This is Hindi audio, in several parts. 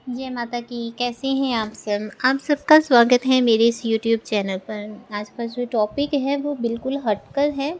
जय माता की। कैसे हैं आप सब? आप सबका स्वागत है मेरे इस यूट्यूब चैनल पर। आज का जो टॉपिक है वो बिल्कुल हटकर है।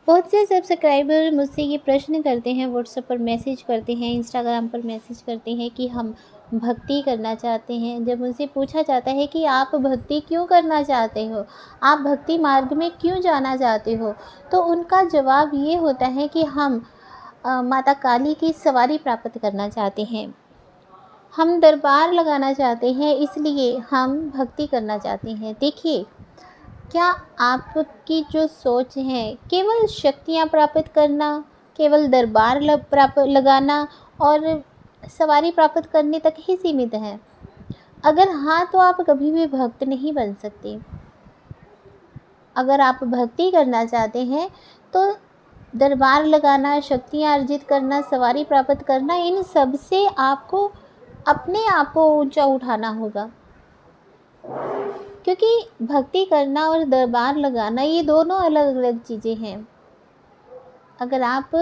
बहुत से सब्सक्राइबर मुझसे ये प्रश्न करते हैं, व्हाट्सएप पर मैसेज करते हैं, इंस्टाग्राम पर मैसेज करते हैं कि हम भक्ति करना चाहते हैं। जब उनसे पूछा जाता है कि आप भक्ति क्यों करना चाहते हो, आप भक्ति मार्ग में क्यों जाना चाहते हो, तो उनका जवाब ये होता है कि हम माता काली की सवारी प्राप्त करना चाहते हैं, हम दरबार लगाना चाहते हैं, इसलिए हम भक्ति करना चाहते हैं। देखिए, क्या आपकी जो सोच है केवल शक्तियाँ प्राप्त करना, केवल दरबार लगाना और सवारी प्राप्त करने तक ही सीमित है? अगर हाँ, तो आप कभी भी भक्त नहीं बन सकते। अगर आप भक्ति करना चाहते हैं तो दरबार लगाना, शक्तियाँ अर्जित करना, सवारी प्राप्त करना, इन सब से आपको अपने आप को ऊंचा उठाना होगा। क्योंकि भक्ति करना और दरबार लगाना ये दोनों अलग अलग चीज़ें हैं। अगर आप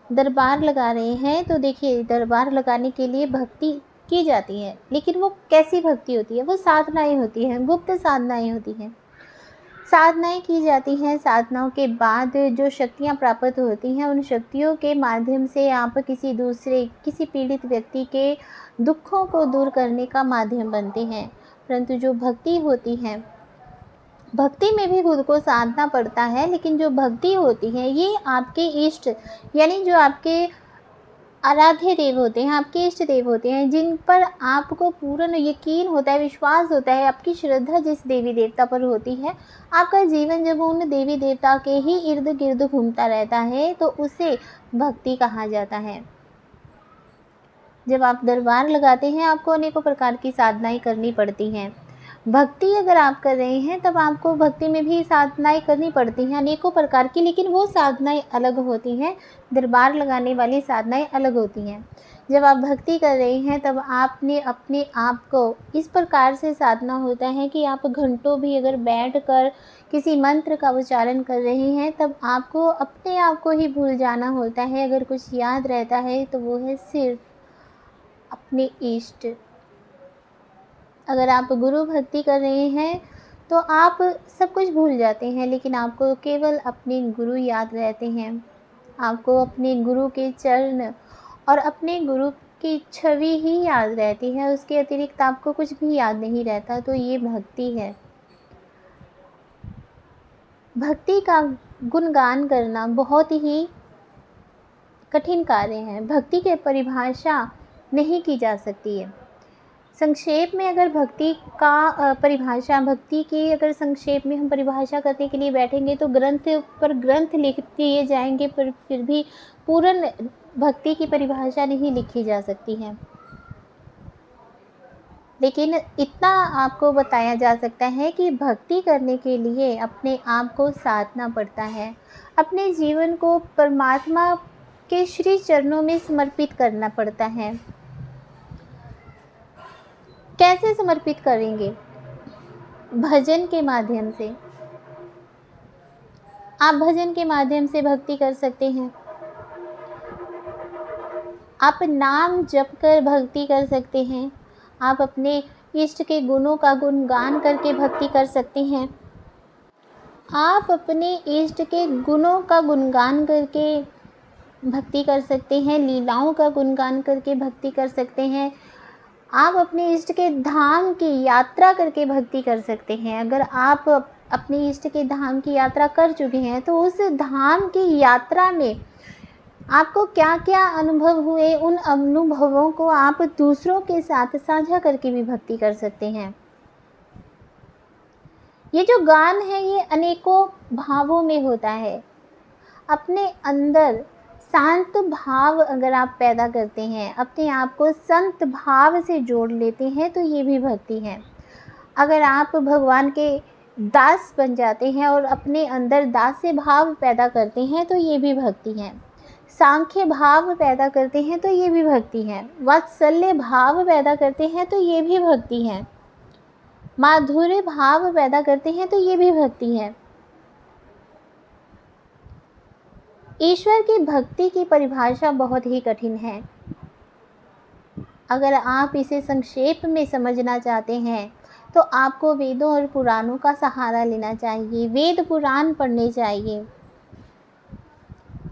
दरबार लगा रहे हैं तो देखिए, दरबार लगाने के लिए भक्ति की जाती है, लेकिन वो कैसी भक्ति होती है? वो साधनाएं होती हैं, गुप्त साधनाएं होती हैं। साधनाएं की जाती हैं, साधनाओं के बाद जो शक्तियां प्राप्त होती हैं, उन शक्तियों के माध्यम से आप किसी पीड़ित व्यक्ति के दुखों को दूर करने का माध्यम बनते हैं। परंतु जो भक्ति होती है, भक्ति में भी खुद को साधना पड़ता है, लेकिन जो भक्ति होती है ये आपके इष्ट, यानी जो आपके आराध्य देव होते हैं, आपके इष्ट देव होते हैं, जिन पर आपको पूर्ण यकीन होता है, विश्वास होता है, आपकी श्रद्धा जिस देवी देवता पर होती है, आपका जीवन जब उन देवी देवता के ही इर्द गिर्द घूमता रहता है तो उसे भक्ति कहा जाता है। जब आप दरबार लगाते हैं आपको अनेकों प्रकार की साधनाएं करनी पड़ती हैं। भक्ति अगर आप कर रहे हैं तब आपको भक्ति में भी साधनाएं करनी पड़ती हैं अनेकों प्रकार की, लेकिन वो साधनाएं अलग होती हैं, दरबार लगाने वाली साधनाएं अलग होती हैं। जब आप भक्ति कर रहे हैं तब आपने अपने आप को इस प्रकार से साधना होता है कि आप घंटों भी अगर बैठकर किसी मंत्र का उच्चारण कर रहे हैं तब आपको अपने आप को ही भूल जाना होता है। अगर कुछ याद रहता है तो वो है सिर्फ अपने इष्ट। अगर आप गुरु भक्ति कर रहे हैं तो आप सब कुछ भूल जाते हैं, लेकिन आपको केवल अपने गुरु याद रहते हैं। आपको अपने गुरु के चरण और अपने गुरु की छवि ही याद रहती है, उसके अतिरिक्त आपको कुछ भी याद नहीं रहता। तो ये भक्ति है। भक्ति का गुणगान करना बहुत ही कठिन कार्य है। भक्ति की परिभाषा नहीं की जा सकती है। संक्षेप में अगर भक्ति की अगर संक्षेप में हम परिभाषा करने के लिए बैठेंगे तो ग्रंथ पर ग्रंथ लिख दिए जाएंगे, पर फिर भी पूर्ण भक्ति की परिभाषा नहीं लिखी जा सकती है। लेकिन इतना आपको बताया जा सकता है कि भक्ति करने के लिए अपने आप को साधना पड़ता है, अपने जीवन को परमात्मा के श्री चरणों में समर्पित करना पड़ता है। कैसे समर्पित करेंगे? भजन के माध्यम से। आप भजन के माध्यम से भक्ति कर सकते हैं। आप नाम जप कर भक्ति कर सकते हैं। आप अपने इष्ट के गुणों का गुणगान करके भक्ति कर सकते हैं। आप अपने इष्ट के गुणों का गुणगान करके भक्ति कर सकते हैं, लीलाओं का गुणगान करके भक्ति कर सकते हैं। आप अपने इष्ट के धाम की यात्रा करके भक्ति कर सकते हैं। अगर आप अपने इष्ट के धाम की यात्रा कर चुके हैं तो उस धाम की यात्रा में आपको क्या क्या अनुभव हुए, उन अनुभवों को आप दूसरों के साथ साझा करके भी भक्ति कर सकते हैं। ये जो गान है ये अनेकों भावों में होता है। अपने अंदर शांत भाव अगर आप पैदा करते हैं, अपने आप को संत भाव से जोड़ लेते हैं तो ये भी भक्ति है। अगर आप भगवान के दास बन जाते हैं और अपने अंदर दास्य भाव पैदा करते हैं तो ये भी भक्ति है। सांख्य भाव पैदा करते हैं तो ये भी भक्ति है। वात्सल्य भाव पैदा करते हैं तो ये भी भक्ति है। माधुर्य भाव पैदा करते हैं तो ये भी भक्ति है। ईश्वर की भक्ति की परिभाषा बहुत ही कठिन है। अगर आप इसे संक्षेप में समझना चाहते हैं तो आपको वेदों और पुराणों का सहारा लेना चाहिए, वेद पुराण पढ़ने चाहिए।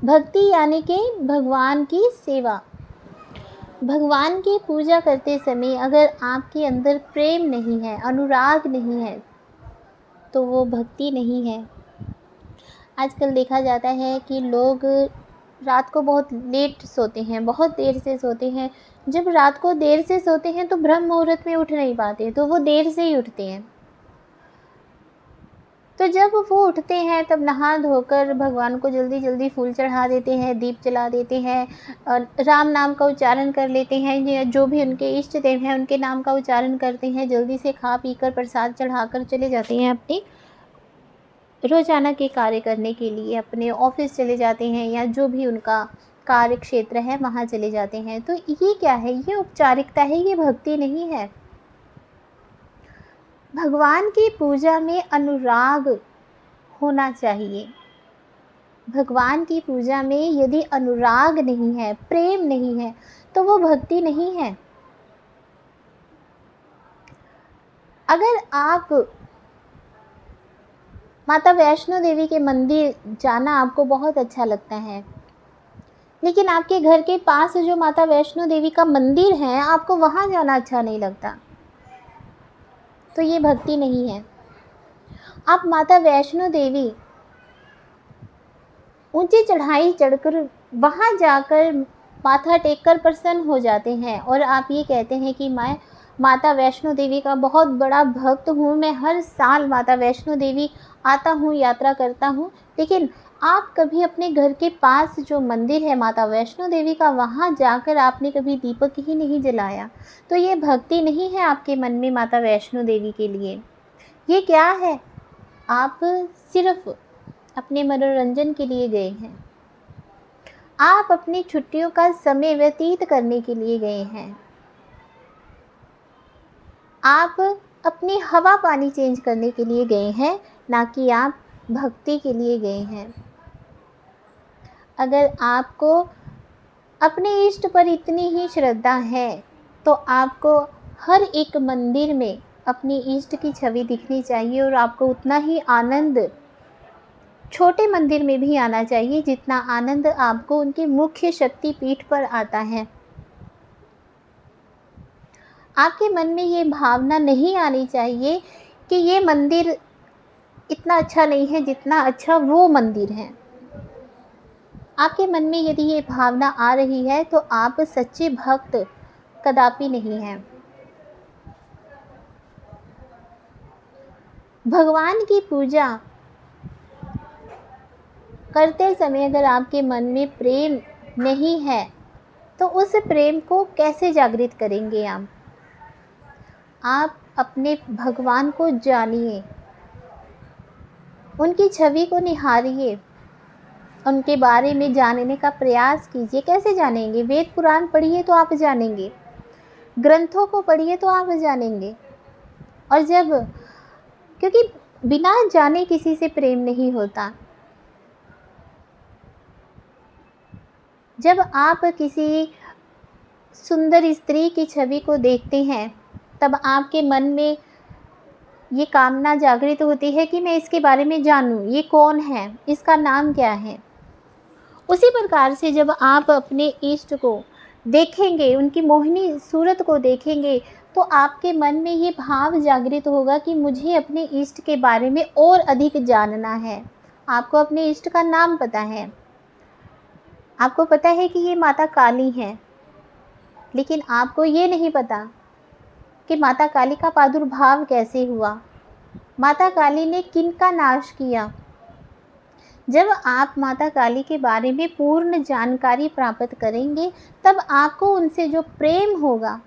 भक्ति यानी कि भगवान की सेवा। भगवान की पूजा करते समय अगर आपके अंदर प्रेम नहीं है, अनुराग नहीं है, तो वो भक्ति नहीं है। आजकल देखा जाता है कि लोग रात को बहुत लेट सोते हैं, बहुत देर से सोते हैं। जब रात को देर से सोते हैं तो ब्रह्म मुहूर्त में उठ नहीं पाते, तो वो देर से ही उठते हैं। तो जब वो उठते हैं तब नहा धोकर भगवान को जल्दी जल्दी फूल चढ़ा देते हैं, दीप जला देते हैं और राम नाम का उच्चारण कर लेते हैं, या जो भी उनके इष्ट देव हैं उनके नाम का उच्चारण करते हैं। जल्दी से खा पी कर प्रसाद चढ़ाकर चले जाते हैं अपने रोज़ाना के कार्य करने के लिए, अपने ऑफिस चले जाते हैं या जो भी उनका कार्य क्षेत्र है वहाँ चले जाते हैं। तो ये क्या है? ये औपचारिकता है, ये भक्ति नहीं है। भगवान की पूजा में अनुराग होना चाहिए। भगवान की पूजा में यदि अनुराग नहीं है, प्रेम नहीं है, तो वो भक्ति नहीं है। अगर आप माता वैष्णो देवी के मंदिर जाना आपको बहुत अच्छा लगता है, लेकिन आपके घर के पास जो माता वैष्णो देवी का मंदिर है आपको वहाँ जाना अच्छा नहीं लगता, तो ये भक्ति नहीं है। आप माता वैष्णो देवी ऊंची चढ़ाई चढ़कर वहाँ जाकर माथा टेककर प्रसन्न हो जाते हैं और आप ये कहते हैं कि मैं माता वैष्णो देवी का बहुत बड़ा भक्त हूँ, मैं हर साल माता वैष्णो देवी आता हूँ, यात्रा करता हूँ। लेकिन आप कभी अपने घर के पास जो मंदिर है माता वैष्णो देवी का, वहाँ जाकर आपने कभी दीपक ही नहीं जलाया, तो ये भक्ति नहीं है आपके मन में माता वैष्णो देवी के लिए। ये क्या है? आप सिर्फ अपने मनोरंजन के लिए गए हैं, आप अपनी छुट्टियों का समय व्यतीत करने के लिए गए हैं, आप अपनी हवा पानी चेंज करने के लिए गए हैं, ना कि आप भक्ति के लिए गए हैं। अगर आपको अपने इष्ट पर इतनी ही श्रद्धा है तो आपको हर एक मंदिर में अपनी इष्ट की छवि दिखनी चाहिए और आपको उतना ही आनंद छोटे मंदिर में भी आना चाहिए जितना आनंद आपको उनके मुख्य शक्ति पीठ पर आता है। आपके मन में ये भावना नहीं आनी चाहिए कि ये मंदिर इतना अच्छा नहीं है जितना अच्छा वो मंदिर है। आपके मन में यदि ये भावना आ रही है तो आप सच्चे भक्त कदापि नहीं हैं। भगवान की पूजा करते समय अगर आपके मन में प्रेम नहीं है तो उस प्रेम को कैसे जागृत करेंगे आप अपने भगवान को जानिए, उनकी छवि को निहारिए, उनके बारे में जानने का प्रयास कीजिए। कैसे जानेंगे? वेद पुराण पढ़िए तो आप जानेंगे, ग्रंथों को पढ़िए तो आप जानेंगे। और क्योंकि बिना जाने किसी से प्रेम नहीं होता। जब आप किसी सुंदर स्त्री की छवि को देखते हैं तब आपके मन में ये कामना जागृत होती है कि मैं इसके बारे में जानूं, ये कौन है, इसका नाम क्या है। उसी प्रकार से जब आप अपने इष्ट को देखेंगे, उनकी मोहिनी सूरत को देखेंगे, तो आपके मन में ये भाव जागृत होगा कि मुझे अपने इष्ट के बारे में और अधिक जानना है। आपको अपने इष्ट का नाम पता है, आपको पता है कि ये माता काली है, लेकिन आपको ये नहीं पता कि माता काली का प्रादुर्भाव कैसे हुआ, माता काली ने किनका नाश किया। जब आप माता काली के बारे में पूर्ण जानकारी प्राप्त करेंगे तब आपको उनसे जो प्रेम होगा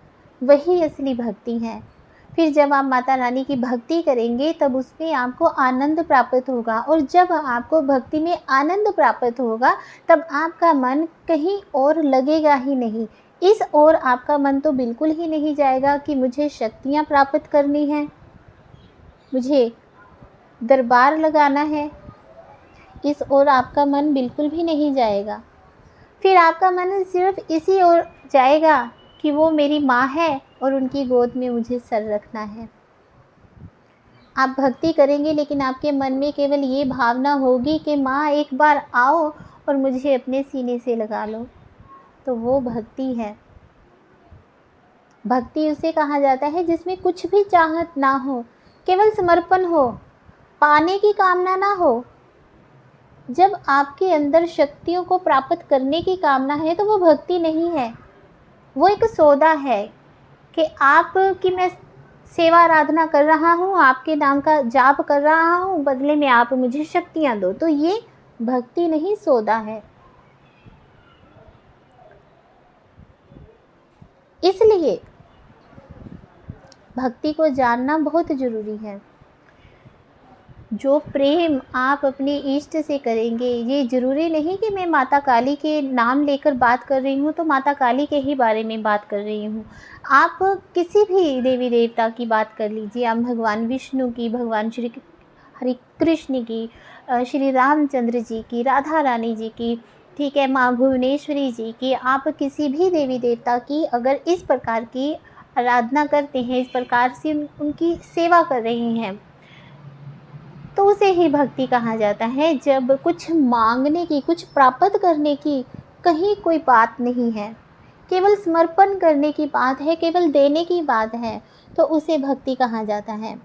वही असली भक्ति है। फिर जब आप माता रानी की भक्ति करेंगे तब उसमें आपको आनंद प्राप्त होगा, और जब आपको भक्ति में आनंद प्राप्त होगा तब आपका मन कहीं और लगेगा ही नहीं। इस ओर आपका मन तो बिल्कुल ही नहीं जाएगा कि मुझे शक्तियाँ प्राप्त करनी हैं, मुझे दरबार लगाना है, इस ओर आपका मन बिल्कुल भी नहीं जाएगा। फिर आपका मन सिर्फ इसी ओर जाएगा कि वो मेरी माँ है और उनकी गोद में मुझे सर रखना है। आप भक्ति करेंगे लेकिन आपके मन में केवल ये भावना होगी कि माँ एक बार आओ और मुझे अपने सीने से लगा लो, तो वो भक्ति है। भक्ति उसे कहा जाता है जिसमें कुछ भी चाहत ना हो, केवल समर्पण हो, पाने की कामना ना हो। जब आपके अंदर शक्तियों को प्राप्त करने की कामना है तो वो भक्ति नहीं है, वो एक सौदा है कि आपकी मैं सेवा आराधना कर रहा हूँ, आपके नाम का जाप कर रहा हूँ, बदले में आप मुझे शक्तियाँ दो। तो ये भक्ति नहीं, सौदा है। इसलिए भक्ति को जानना बहुत ज़रूरी है। जो प्रेम आप अपने इष्ट से करेंगे, ये ज़रूरी नहीं कि मैं माता काली के नाम लेकर बात कर रही हूँ तो माता काली के ही बारे में बात कर रही हूँ। आप किसी भी देवी देवता की बात कर लीजिए, आप भगवान विष्णु की, भगवान श्री हरि कृष्ण की, श्री रामचंद्र जी की, राधा रानी जी की, ठीक है, माँ भुवनेश्वरी जी की, आप किसी भी देवी देवता की अगर इस प्रकार की आराधना करते हैं, इस प्रकार से उनकी सेवा कर रहे हैं, तो उसे ही भक्ति कहा जाता है। जब कुछ मांगने की, कुछ प्राप्त करने की कहीं कोई बात नहीं है, केवल समर्पण करने की बात है, केवल देने की बात है, तो उसे भक्ति कहा जाता है।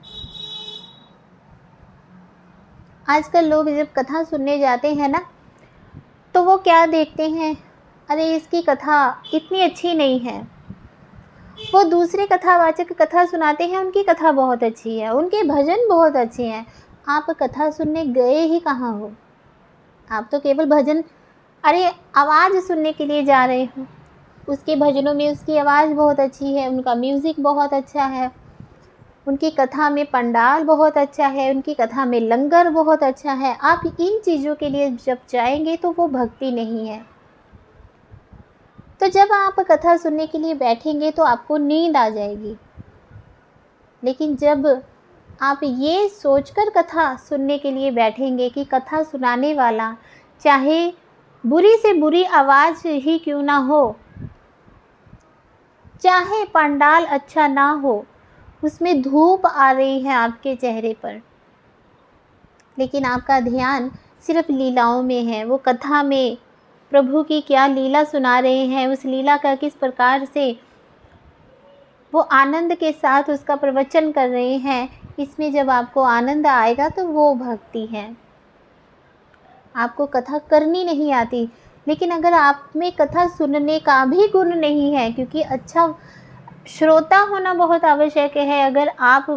आजकल लोग जब कथा सुनने जाते हैं ना, तो वो क्या देखते हैं, अरे इसकी कथा इतनी अच्छी नहीं है। वो दूसरे कथावाचक कथा सुनाते हैं, उनकी कथा बहुत अच्छी है, उनके भजन बहुत अच्छे हैं। आप कथा सुनने गए ही कहाँ हो? आप तो केवल भजन, अरे आवाज़ सुनने के लिए जा रहे हो। उसके भजनों में उसकी आवाज़ बहुत अच्छी है, उनका म्यूज़िक बहुत अच्छा है, उनकी कथा में पंडाल बहुत अच्छा है, उनकी कथा में लंगर बहुत अच्छा है। आप इन चीज़ों के लिए जब जाएंगे तो वो भक्ति नहीं है। तो जब आप कथा सुनने के लिए बैठेंगे तो आपको नींद आ जाएगी, लेकिन जब आप ये सोचकर कथा सुनने के लिए बैठेंगे कि कथा सुनाने वाला चाहे बुरी से बुरी आवाज़ ही क्यों ना हो, चाहे पंडाल अच्छा ना हो, उसमें धूप आ रही है आपके चेहरे पर, लेकिन आपका ध्यान सिर्फ लीलाओं में है, वो कथा में प्रभु की क्या लीला सुना रहे हैं, उस लीला का किस प्रकार से वो आनंद के साथ उसका प्रवचन कर रहे हैं, इसमें जब आपको आनंद आएगा तो वो भक्ति है। आपको कथा करनी नहीं आती, लेकिन अगर आप में कथा सुनने का भी गुण नहीं है, क्योंकि अच्छा श्रोता होना बहुत आवश्यक है। अगर आप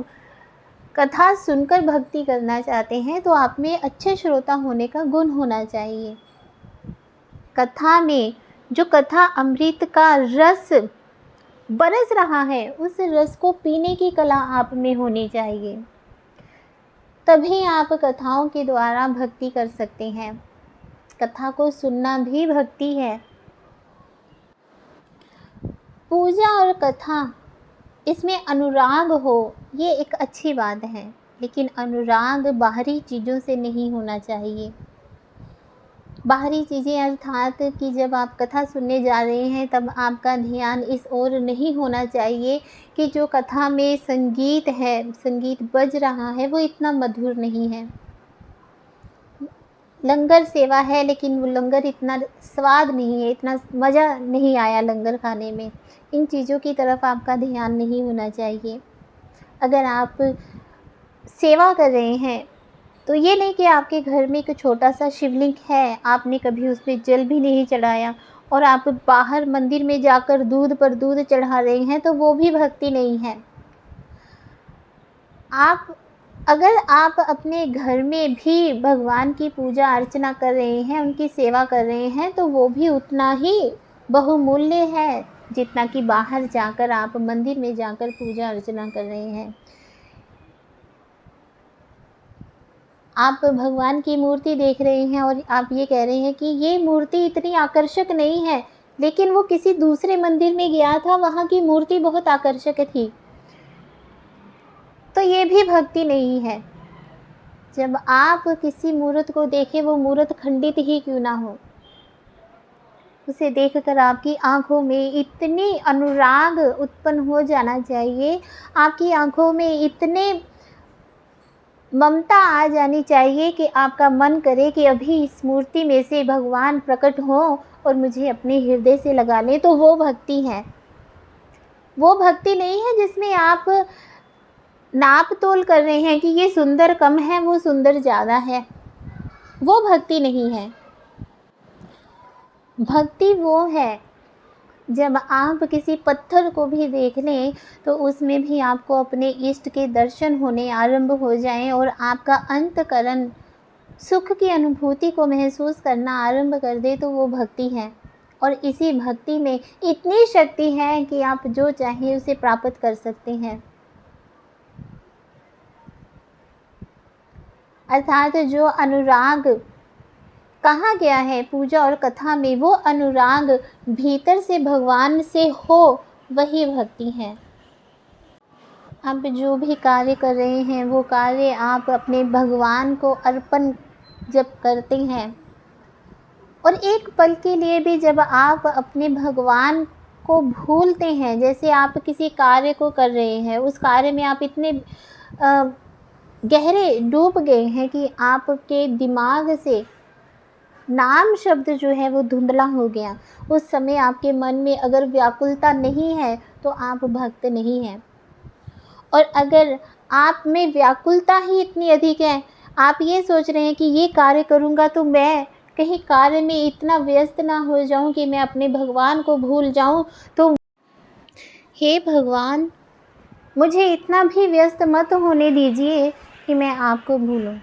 कथा सुनकर भक्ति करना चाहते हैं तो आप में अच्छे श्रोता होने का गुण होना चाहिए। कथा में जो कथा अमृत का रस बरस रहा है, उस रस को पीने की कला आप में होनी चाहिए, तभी आप कथाओं के द्वारा भक्ति कर सकते हैं। कथा को सुनना भी भक्ति है। पूजा और कथा, इसमें अनुराग हो, ये एक अच्छी बात है, लेकिन अनुराग बाहरी चीज़ों से नहीं होना चाहिए। बाहरी चीज़ें अर्थात कि जब आप कथा सुनने जा रहे हैं तब आपका ध्यान इस ओर नहीं होना चाहिए कि जो कथा में संगीत है, संगीत बज रहा है, वो इतना मधुर नहीं है। लंगर सेवा है लेकिन वो लंगर इतना स्वाद नहीं है, इतना मज़ा नहीं आया लंगर खाने में। इन चीज़ों की तरफ आपका ध्यान नहीं होना चाहिए। अगर आप सेवा कर रहे हैं तो ये नहीं कि आपके घर में एक छोटा सा शिवलिंग है, आपने कभी उस पर जल भी नहीं चढ़ाया और आप बाहर मंदिर में जाकर दूध पर दूध चढ़ा रहे हैं, तो वो भी भक्ति नहीं है। अगर आप अपने घर में भी भगवान की पूजा अर्चना कर रहे हैं, उनकी सेवा कर रहे हैं, तो वो भी उतना ही बहुमूल्य है जितना कि बाहर जाकर आप मंदिर में जाकर पूजा अर्चना कर रहे हैं। आप भगवान की मूर्ति देख रहे हैं और आप ये कह रहे हैं कि ये मूर्ति इतनी आकर्षक नहीं है, लेकिन वो किसी दूसरे मंदिर में गया था, वहाँ की मूर्ति बहुत आकर्षक थी, तो ये भी भक्ति नहीं है। जब आप किसी मूर्त को देखें, वो मूर्त खंडित ही क्यों ना हो, उसे देखकर आपकी आँखों में इतनी अनुराग उत्पन्न हो जाना चाहिए, आपकी आँखों में इतने ममता आ जानी चाहिए कि आपका मन करे कि अभी इस मूर्ति में से भगवान प्रकट हों और मुझे अपने हृदय से लगा लें। तो वो भक्ति है। वो भक्ति नहीं है जिसमें आप नाप तोल कर रहे हैं कि ये सुंदर कम है, वो सुंदर ज़्यादा है। वो भक्ति नहीं है। भक्ति वो है जब आप किसी पत्थर को भी देख लें तो उसमें भी आपको अपने इष्ट के दर्शन होने आरंभ हो जाएं और आपका अंतःकरण सुख की अनुभूति को महसूस करना आरंभ कर दे, तो वो भक्ति है। और इसी भक्ति में इतनी शक्ति है कि आप जो चाहें उसे प्राप्त कर सकते हैं। अर्थात जो अनुराग कहा गया है पूजा और कथा में, वो अनुराग भीतर से भगवान से हो, वही भक्ति है। आप जो भी कार्य कर रहे हैं वो कार्य आप अपने भगवान को अर्पण जब करते हैं, और एक पल के लिए भी जब आप अपने भगवान को भूलते हैं, जैसे आप किसी कार्य को कर रहे हैं, उस कार्य में आप इतने गहरे डूब गए हैं कि आपके दिमाग से नाम शब्द जो है वो धुंधला हो गया। उस समय आपके मन में अगर व्याकुलता नहीं है तो आप भक्त नहीं हैं। और अगर आप में व्याकुलता ही इतनी अधिक है, आप ये सोच रहे हैं कि ये कार्य करूँगा तो मैं कहीं कार्य में इतना व्यस्त ना हो जाऊँ कि मैं अपने भगवान को भूल जाऊँ, तो हे भगवान मुझे इतना भी व्यस्त मत होने दीजिए कि मैं आपको भूलूँ।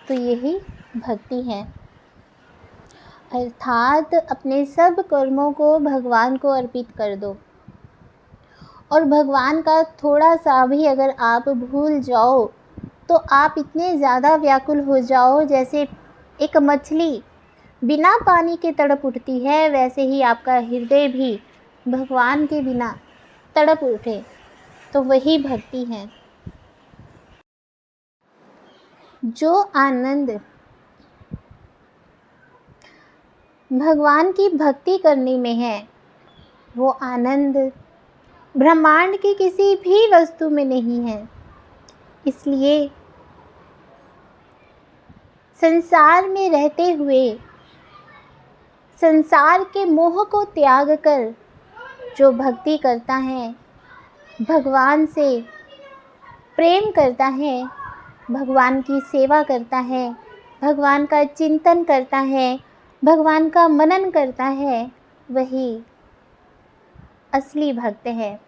तो यही भक्ति है। अर्थात अपने सब कर्मों को भगवान को अर्पित कर दो, और भगवान का थोड़ा सा भी अगर आप भूल जाओ तो आप इतने ज़्यादा व्याकुल हो जाओ, जैसे एक मछली बिना पानी के तड़प उठती है, वैसे ही आपका हृदय भी भगवान के बिना तड़प उठे। तो वही भक्ति है। जो आनंद भगवान की भक्ति करने में है, वो आनंद ब्रह्मांड की किसी भी वस्तु में नहीं है। इसलिए संसार में रहते हुए संसार के मोह को त्याग कर जो भक्ति करता है, भगवान से प्रेम करता है, भगवान की सेवा करता है, भगवान का चिंतन करता है, भगवान का मनन करता है, वही असली भक्त है।